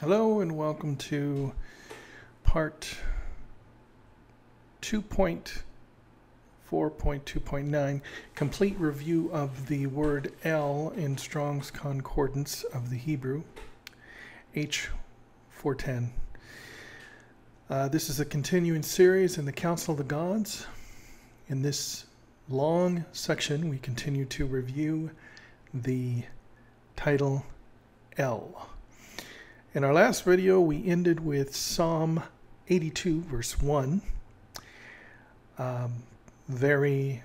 Hello and welcome to part 2.4.2.9, complete review of the word L in Strong's Concordance of the Hebrew, H410. This is a continuing series in the Council of the Gods. In this long section, we continue to review the title L. In our last video, we ended with Psalm 82, verse 1. Very,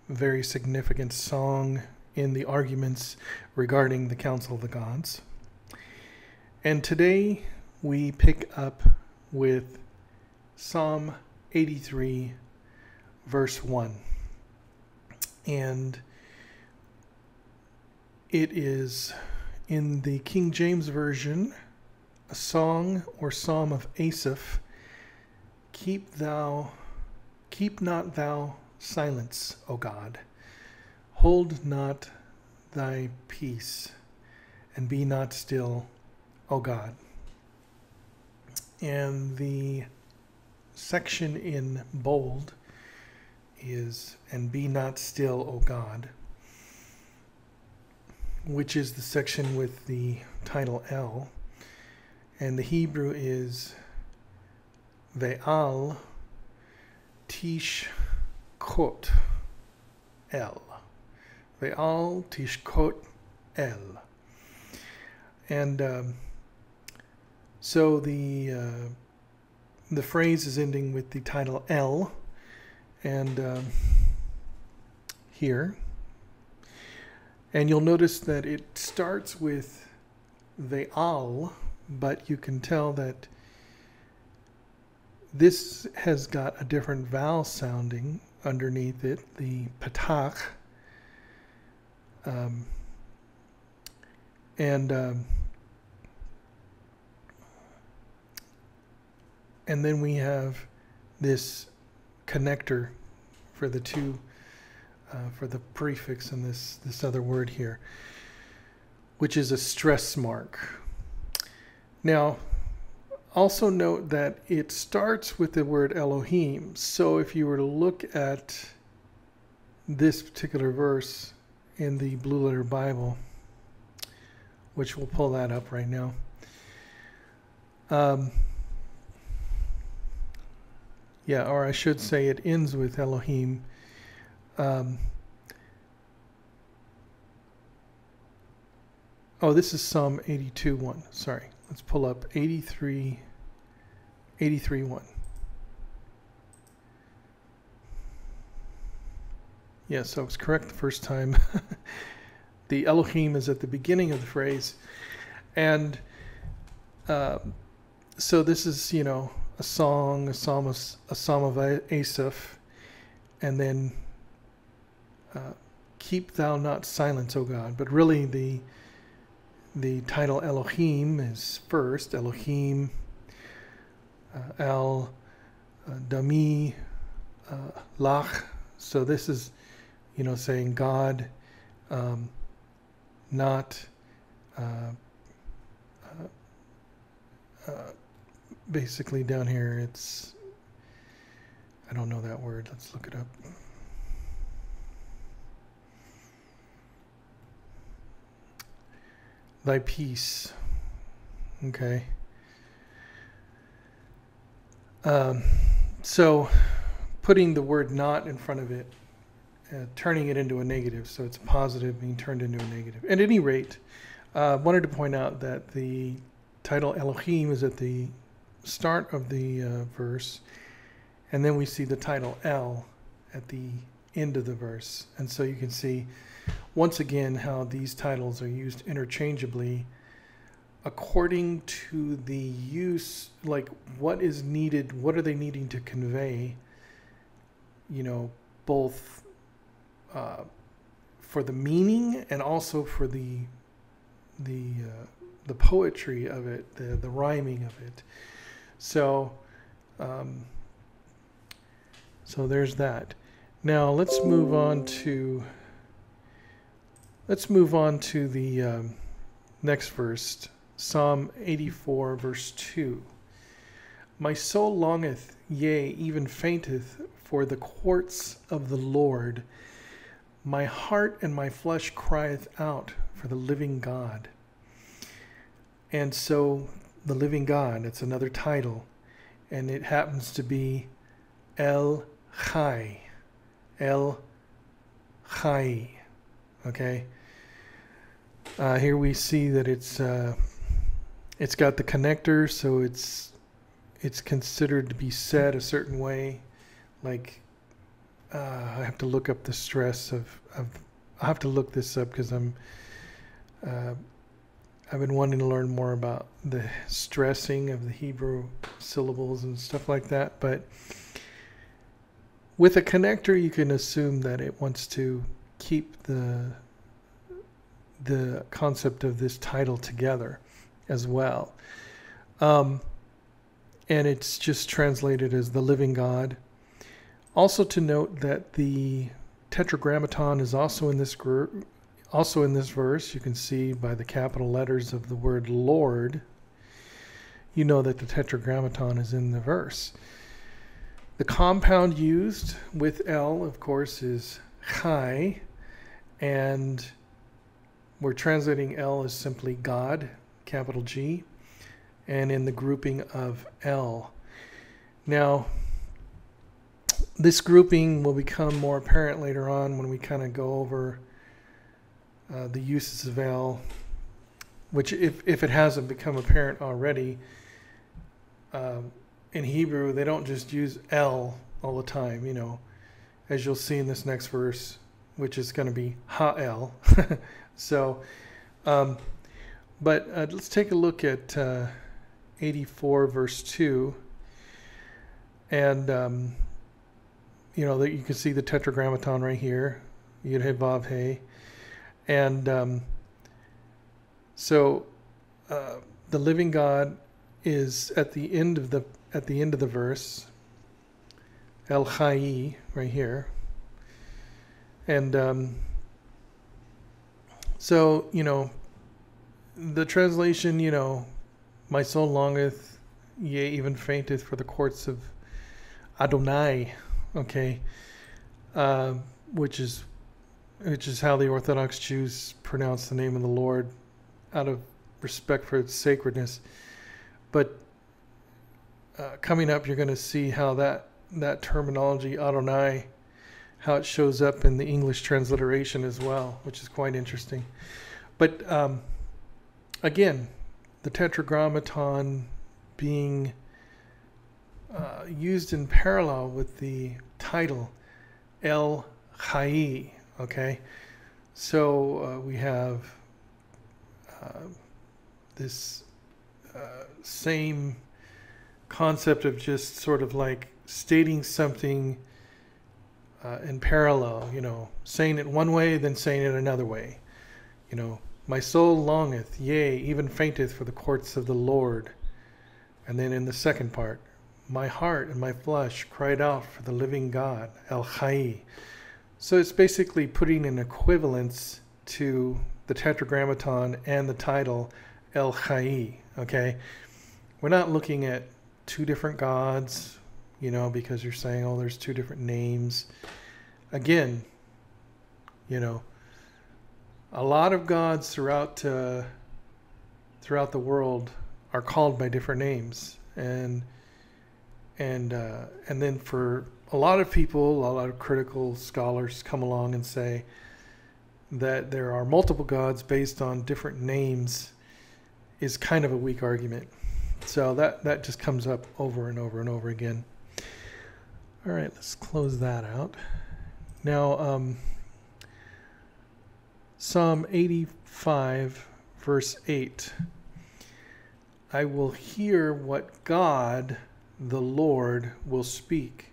very significant song in the arguments regarding the Council of the Gods. And today, we pick up with Psalm 83, verse 1. And it is in the King James Version, a song or psalm of Asaph. Keep not thou silence, O God. Hold not thy peace, and be not still, O God. And the section in bold is, and be not still, O God, which is the section with the title L. And the Hebrew is Ve'al Tishkot El. Ve'al Tishkot El. And so the phrase is ending with the title L, and here. And you'll notice that it starts with Ve'al, but you can tell that this has got a different vowel sounding underneath it, the patach. And then we have this connector for the two, for the prefix in this other word here, which is a stress mark. Now, also note that it starts with the word Elohim. So if you were to look at this particular verse in the Blue Letter Bible, which we'll pull that up right now. Yeah, or I should say it ends with Elohim. Oh, this is Psalm 82:1. Sorry. Let's pull up 83:1. Yeah, so I was correct the first time. The Elohim is at the beginning of the phrase. And so this is, a song, a psalm of Asaph. And then keep thou not silence, O God. But really the title Elohim is first. Elohim, El, Dami, Lach. So this is, saying God, not, basically down here it's, I don't know that word. Let's look it up. Thy peace. Okay. So putting the word not in front of it, turning it into a negative. So it's a positive being turned into a negative. At any rate, wanted to point out that the title Elohim is at the start of the verse. And then we see the title El at the end of the verse. And so you can see once again how these titles are used interchangeably according to the use, like what is needed, what are they needing to convey, both for the meaning and also for the poetry of it, the rhyming of it. So so there's that. Now let's move on to the next verse, Psalm 84, verse 2. My soul longeth, yea, even fainteth, for the courts of the Lord. My heart and my flesh crieth out for the living God. And so the living God, it's another title, and it happens to be El Chai. El Chai. Okay? Here we see that it's got the connector, so it's considered to be said a certain way. Like, I have to look up the stress of I have to look this up because I've been wanting to learn more about the stressing of the Hebrew syllables and stuff like that. But with a connector, you can assume that it wants to keep the concept of this title together as well. And it's just translated as the living God. Also to note that the tetragrammaton is also in this group, also in this verse. You can see by the capital letters of the word Lord, you know that the tetragrammaton is in the verse. The compound used with El, of course, is Chai, and we're translating El as simply God, capital G, and in the grouping of El. Now, this grouping will become more apparent later on when we kind of go over the uses of El, which if it hasn't become apparent already, in Hebrew, they don't just use El all the time, you know, as you'll see in this next verse, which is going to be Ha-El. So, but let's take a look at 84 verse 2. And, you know, that you can see the tetragrammaton right here, Yud He Vav He. And so the living God is at the end of the verse, El Chai, right here. And so, you know, the translation, you know, my soul longeth, yea, even fainteth for the courts of Adonai, okay, which is how the Orthodox Jews pronounce the name of the Lord out of respect for its sacredness. But coming up, you're going to see how that terminology, Adonai, how it shows up in the English transliteration as well, which is quite interesting. But again, the tetragrammaton being used in parallel with the title El Chai. Okay, so we have this same concept of just sort of like stating something in parallel, you know, saying it one way, then saying it another way. You know, my soul longeth, yea, even fainteth for the courts of the Lord. And then in the second part, my heart and my flesh cried out for the living God, El Chai. So it's basically putting an equivalence to the tetragrammaton and the title El Chai, okay? We're not looking at two different gods, you know, because you're saying, oh, there's two different names. Again, you know, a lot of gods throughout the world are called by different names, and then for a lot of people, a lot of critical scholars come along and say that there are multiple gods based on different names is kind of a weak argument. So that just comes up over and over and over again. All right, let's close that out. Now, Psalm 85, verse 8. I will hear what God, the Lord, will speak,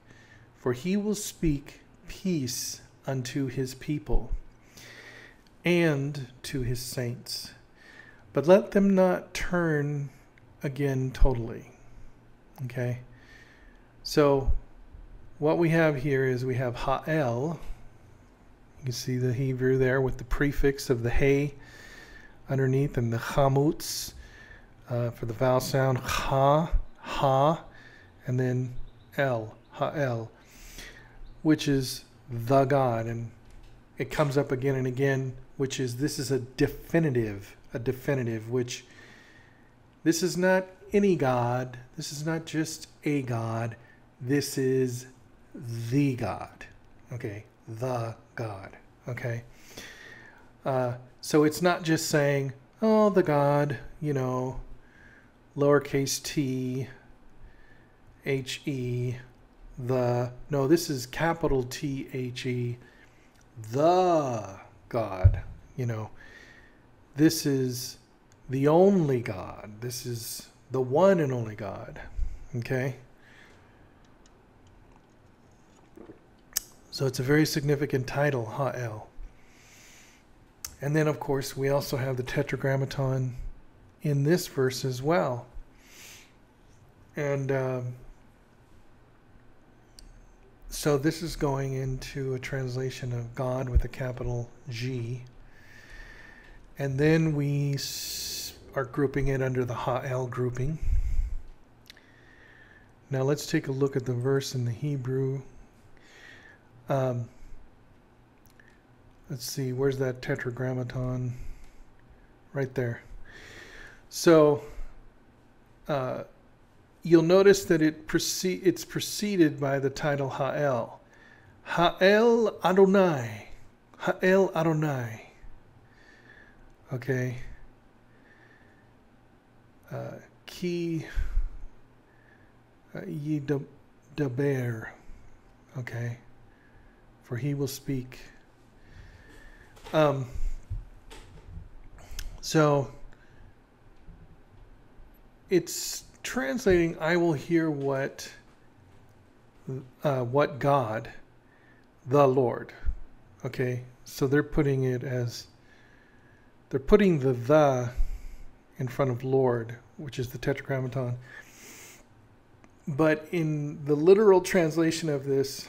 for he will speak peace unto his people and to his saints. But let them not turn again totally. Okay? So what we have here is we have Ha'el. You can see the Hebrew there with the prefix of the He underneath and the Chamutz. for the vowel sound, ha, ha, and then el, ha-el, which is the God. And it comes up again and again, which is, this is a definitive, which this is not any God. This is not just a God. This is the God. Okay, the God. Okay. So it's not just saying, oh, the God, you know, lowercase t, H-E, the. No, this is capital T-H-E, the God. You know, this is the only God. This is the one and only God. Okay? So it's a very significant title, Ha-El. And then, of course, we also have the Tetragrammaton in this verse as well. And so this is going into a translation of God with a capital G. And then we are grouping it under the Ha-El grouping. Now let's take a look at the verse in the Hebrew. Let's see, where's that Tetragrammaton? Right there. So you'll notice that it's preceded by the title Ha-El. Ha-El Adonai. Ha-El Adonai. Okay. Ki Yidaber. Okay. For he will speak. So it's translating, I will hear what God, the Lord. Okay, so they're putting it as, they're putting the in front of Lord, which is the Tetragrammaton. But in the literal translation of this,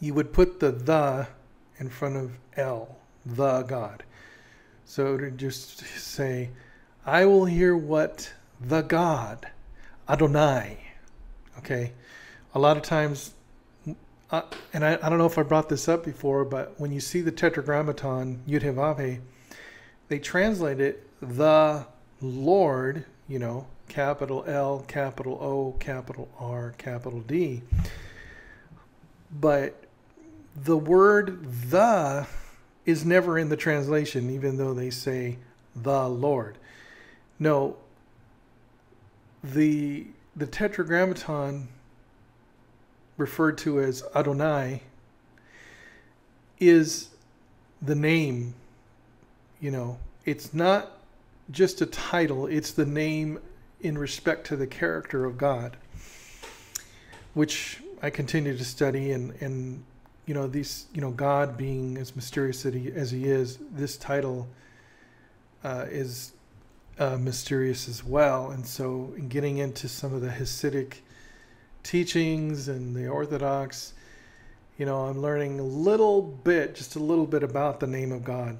you would put the in front of El, the God. So to just say, I will hear what the God, Adonai. Okay. A lot of times, and I don't know if I brought this up before, but when you see the Tetragrammaton, Yud-Heh-Vav-Heh, they translate it, the Lord, you know, capital L, capital O, capital R, capital D. But the word the is never in the translation, even though they say the Lord. No, the Tetragrammaton, referred to as Adonai, is the name. You know, it's not just a title, it's the name in respect to the character of God, which I continue to study, and you know, these, you know, God being as mysterious as he is, this title is mysterious as well. And so in getting into some of the Hasidic teachings and the Orthodox, you know, I'm learning a little bit, just a little bit about the name of God.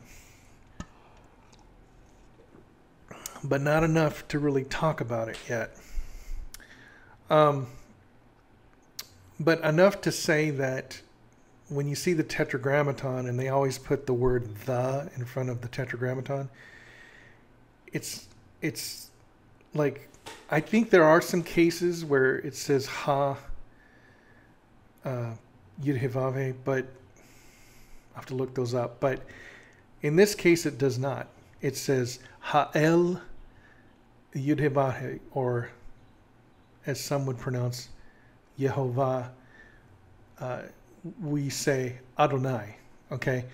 But not enough to really talk about it yet. But enough to say that when you see the Tetragrammaton, and they always put the word the in front of the Tetragrammaton, it's like, I think there are some cases where it says ha, Yud-Heh-Vav-Heh, but I have to look those up. But in this case, it does not. It says ha-el Yud-Heh-Vav-Heh, or as some would pronounce Yehovah. We say Adonai, okay?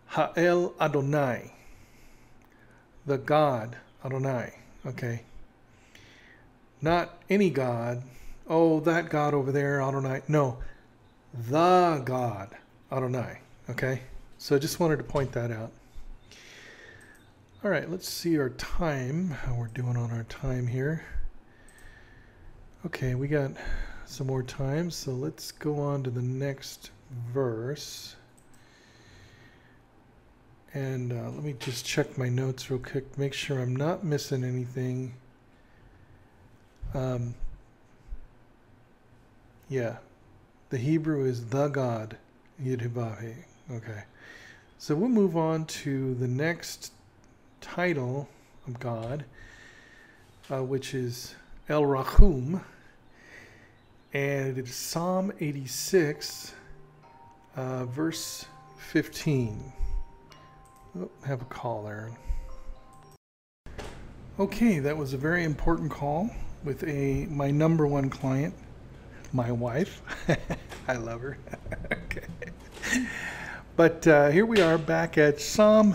Ha-el Adonai, the God Adonai, okay? Not any God, oh, that God over there, Adonai. No, the God Adonai, okay? So I just wanted to point that out. All right, let's see our time, how we're doing on our time here. Okay, we got some more time, so let's go on to the next verse. And let me just check my notes real quick, make sure I'm not missing anything. Yeah, the Hebrew is the God, Yud-Heh-Vav-Heh. Okay, so we'll move on to the next title of God, which is El Rachum, and it is Psalm 86, verse 15. Oh, have a call there. Okay, that was a very important call with my number one client, my wife. I love her. Okay. But here we are back at Psalm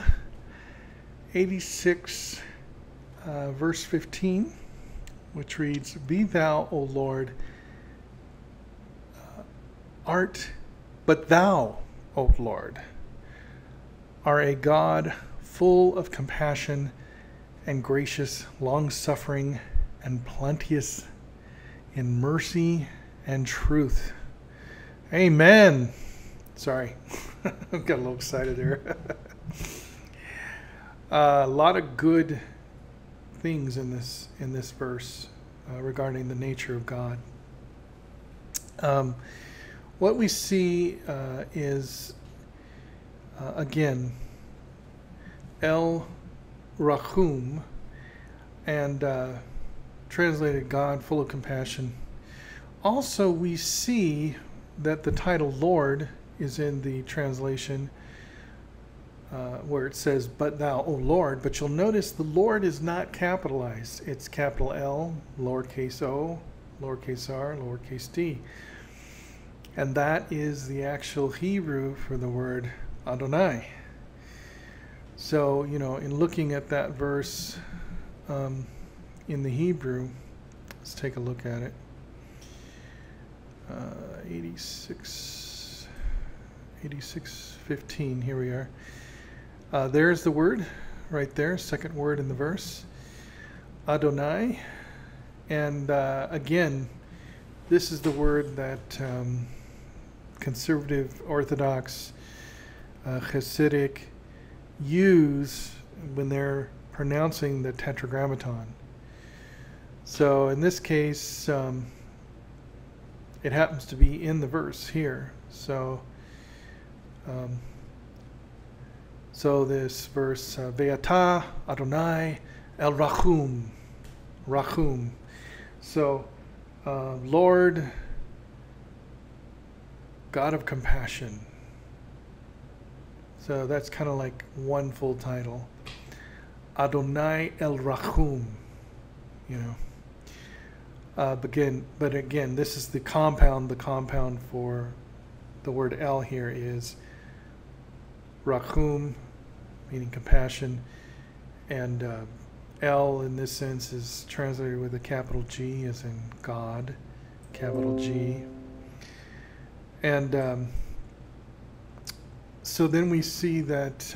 86, verse 15, which reads, Be thou, O Lord, but thou, O Lord, are a God full of compassion and gracious, long-suffering, and plenteous in mercy and truth. Amen. Sorry, I got a little excited there. A lot of good things in this verse regarding the nature of God. What we see is again El Rachum, and translated God full of compassion. Also, we see that the title Lord is in the translation where it says, But thou, O Lord. But you'll notice the Lord is not capitalized. It's capital L, lowercase o, lowercase r, lowercase d. And that is the actual Hebrew for the word Adonai. So, in looking at that verse in the Hebrew, let's take a look at it. 86:15, here we are. There's the word right there, second word in the verse, Adonai. And again, this is the word that conservative, Orthodox, Hasidic use when they're pronouncing the Tetragrammaton. So in this case, it happens to be in the verse here. So this verse, Ve'ata Adonai El Rachum, Rachum. So Lord, God of compassion. So that's kind of like one full title. Adonai El Rachum, But again, this is the compound. The compound for the word El here is Rachum, meaning compassion. And El in this sense is translated with a capital G, as in God, capital G. And so then we see that,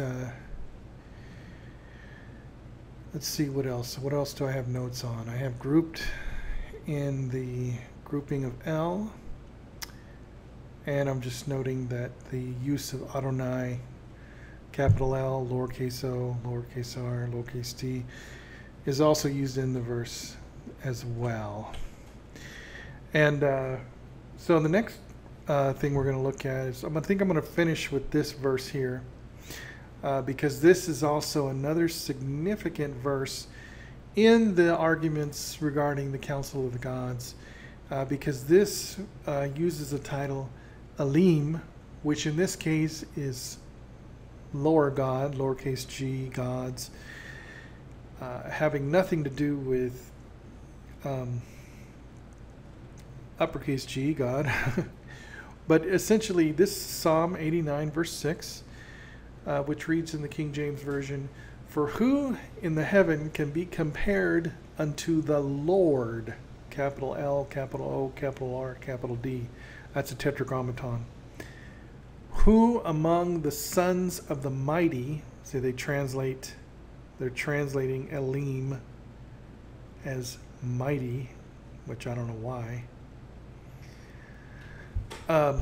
let's see what else. What else do I have notes on? I have grouped in the grouping of L, and I'm just noting that the use of Adonai, capital L, lowercase o, lowercase r, lowercase t, is also used in the verse as well. And so the next thing we're going to look at is, I think I'm going to finish with this verse here, because this is also another significant verse in the arguments regarding the Council of the Gods, because this uses the title Elim, which in this case is lower God, lowercase g, gods, having nothing to do with uppercase G, God. But essentially, this is Psalm 89, verse 6, which reads in the King James Version, For who in the heaven can be compared unto the Lord? Capital L, capital O, capital R, capital D. That's a tetragrammaton. Who among the sons of the mighty, so they're translating Elim as mighty, which I don't know why. I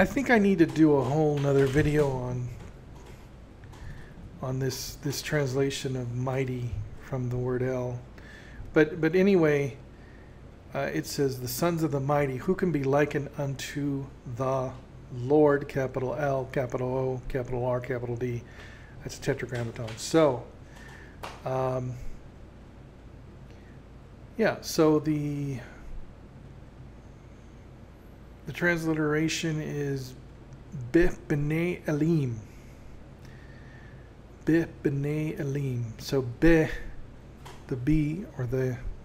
think I need to do a whole nother video on on this translation of mighty from the word El. But anyway, it says, the sons of the mighty, who can be likened unto the Lord, capital L, capital O, capital R, capital D. That's a tetragrammaton. So, yeah, so the transliteration is Bih B'nai Elim. Bih B'nai Elim. So Bih, the B, or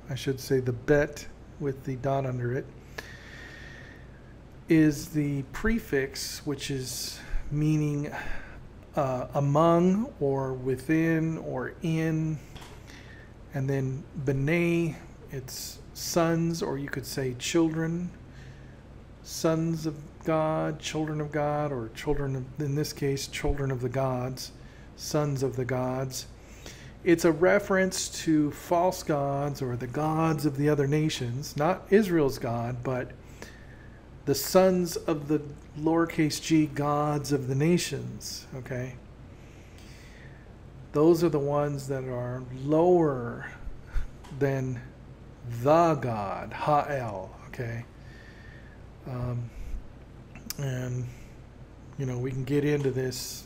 I should say the bet with the dot under it, is the prefix, which is meaning among or within or in. And then B'nai, it's sons, or you could say children, sons of God, children of God, or children of, in this case, children of the gods, sons of the gods. It's a reference to false gods or the gods of the other nations, not Israel's God, but the sons of the lowercase g gods of the nations, okay? Those are the ones that are lower than the God, Ha'el, okay? And, you know, we can get into this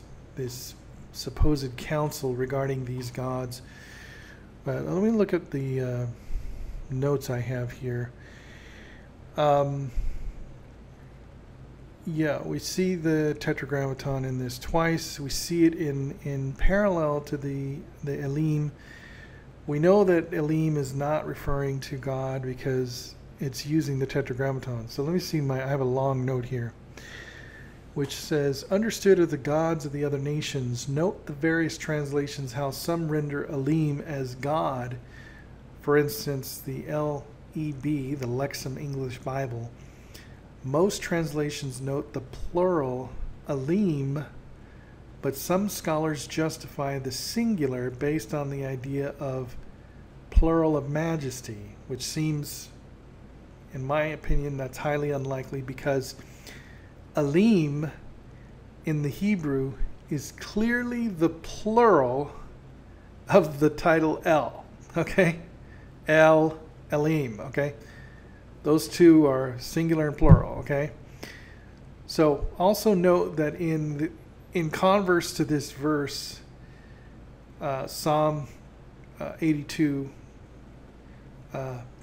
supposed council regarding these gods. But let me look at the notes I have here. Yeah, we see the tetragrammaton in this twice. We see it in parallel to the Elim. We know that Elim is not referring to God because it's using the tetragrammaton. So let me see I have a long note here, which says, understood of the gods of the other nations. Note the various translations, how some render Elim as God. For instance, the LEB, the Lexham English Bible. Most translations note the plural Elim, but some scholars justify the singular based on the idea of plural of majesty, which seems, in my opinion, that's highly unlikely, because Elim in the Hebrew is clearly the plural of the title El, okay? El, Elim, okay? Those two are singular and plural, okay? So also note that in converse to this verse, Psalm 82,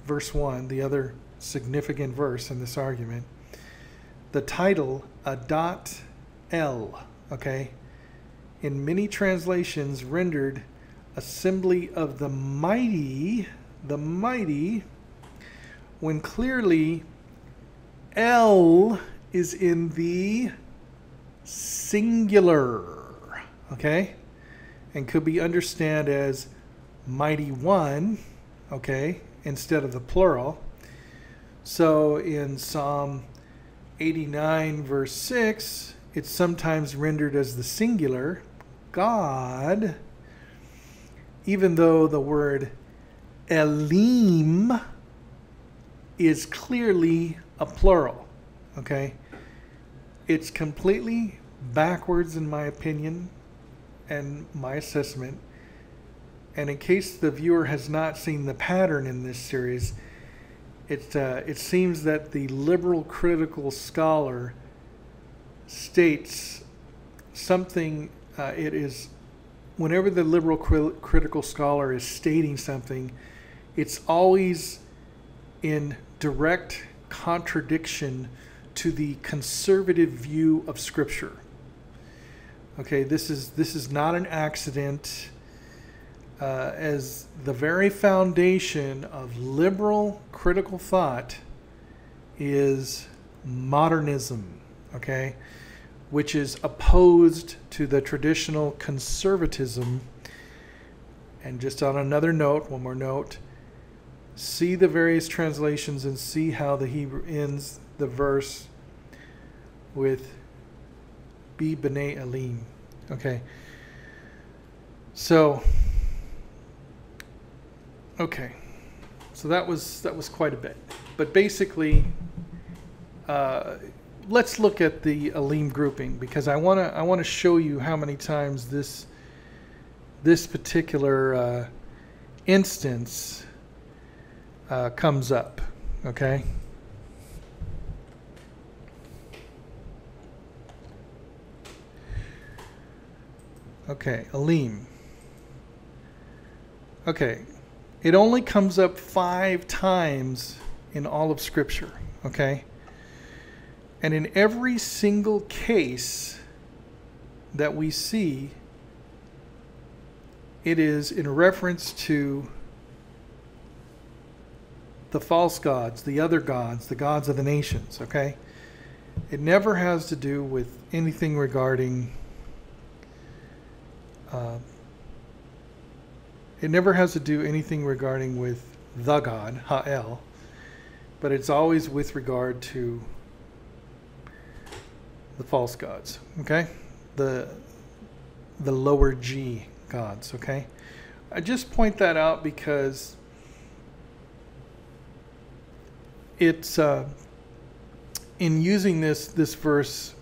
verse 1, the other significant verse in this argument, the title Adat El, okay, in many translations rendered assembly of the mighty, when clearly El is in the singular, okay, and could be understood as mighty one, okay, instead of the plural. So in Psalm 89 verse 6, it's sometimes rendered as the singular, God, even though the word Elim is clearly a plural, okay? It's completely backwards in my opinion and my assessment. And in case the viewer has not seen the pattern in this series, it seems that the liberal critical scholar states something, it is, whenever the liberal critical scholar is stating something, it's always in direct contradiction to the conservative view of Scripture. Okay, this is not an accident, as the very foundation of liberal critical thought is modernism, okay, which is opposed to the traditional conservatism. And just on another note, one more note, see the various translations and see how the Hebrew ends the verse with Bi B'nai Elim. Okay. So, okay. So that was quite a bit. But basically, let's look at the Elim grouping, because I want to show you how many times this this particular instance comes up, okay? Okay, Alim. Okay, it only comes up 5 times in all of Scripture, okay? And in every single case that we see, it is in reference to the false gods, the other gods, the gods of the nations, okay? It never has to do with anything regarding it never has to do anything regarding with the God, Ha'el, but it's always with regard to the false gods, okay? The lower G gods, okay? I just point that out because it's in using this verse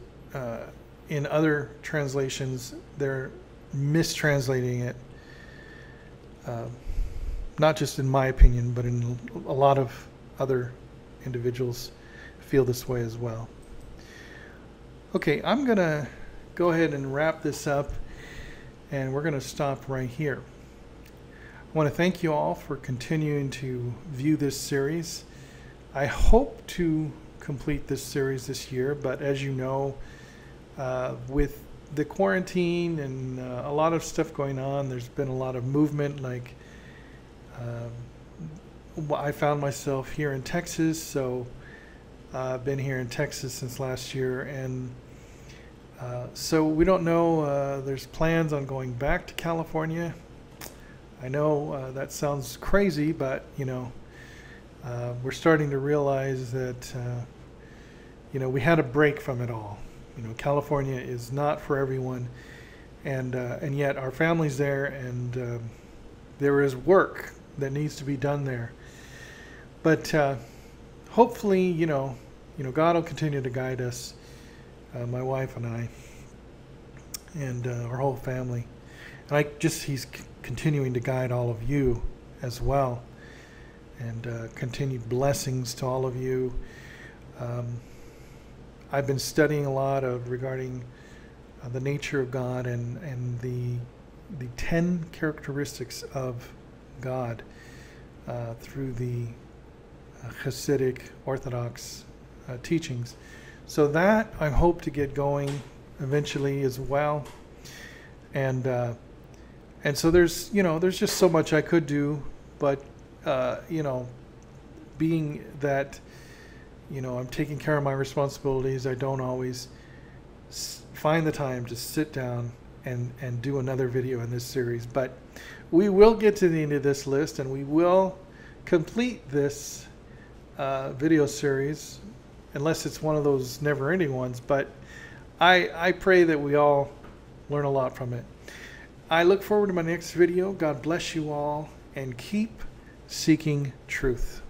in other translations, they're mistranslating it. Not just in my opinion, but in a lot of other individuals feel this way as well. Okay, I'm going to go ahead and wrap this up, and we're going to stop right here. I want to thank you all for continuing to view this series. I hope to complete this series this year, but as you know, with the quarantine and a lot of stuff going on, there's been a lot of movement. Like I found myself here in Texas, so I've been here in Texas since last year, and so we don't know. There's plans on going back to California. I know that sounds crazy, but you know, we're starting to realize that you know, we had a break from it all. You know, California is not for everyone, and yet our family's there, and there is work that needs to be done there. But hopefully, you know, God will continue to guide us, my wife and I, and our whole family. And He's continuing to guide all of you as well, and continued blessings to all of you. I've been studying a lot regarding the nature of God and the 10 characteristics of God through the Hasidic Orthodox teachings. So that I hope to get going eventually as well. And so there's just so much I could do, but you know, being that, you know, I'm taking care of my responsibilities, I don't always find the time to sit down and do another video in this series. But we will get to the end of this list, and we will complete this video series, unless it's one of those never-ending ones. But I pray that we all learn a lot from it. I look forward to my next video. God bless you all, and keep seeking truth.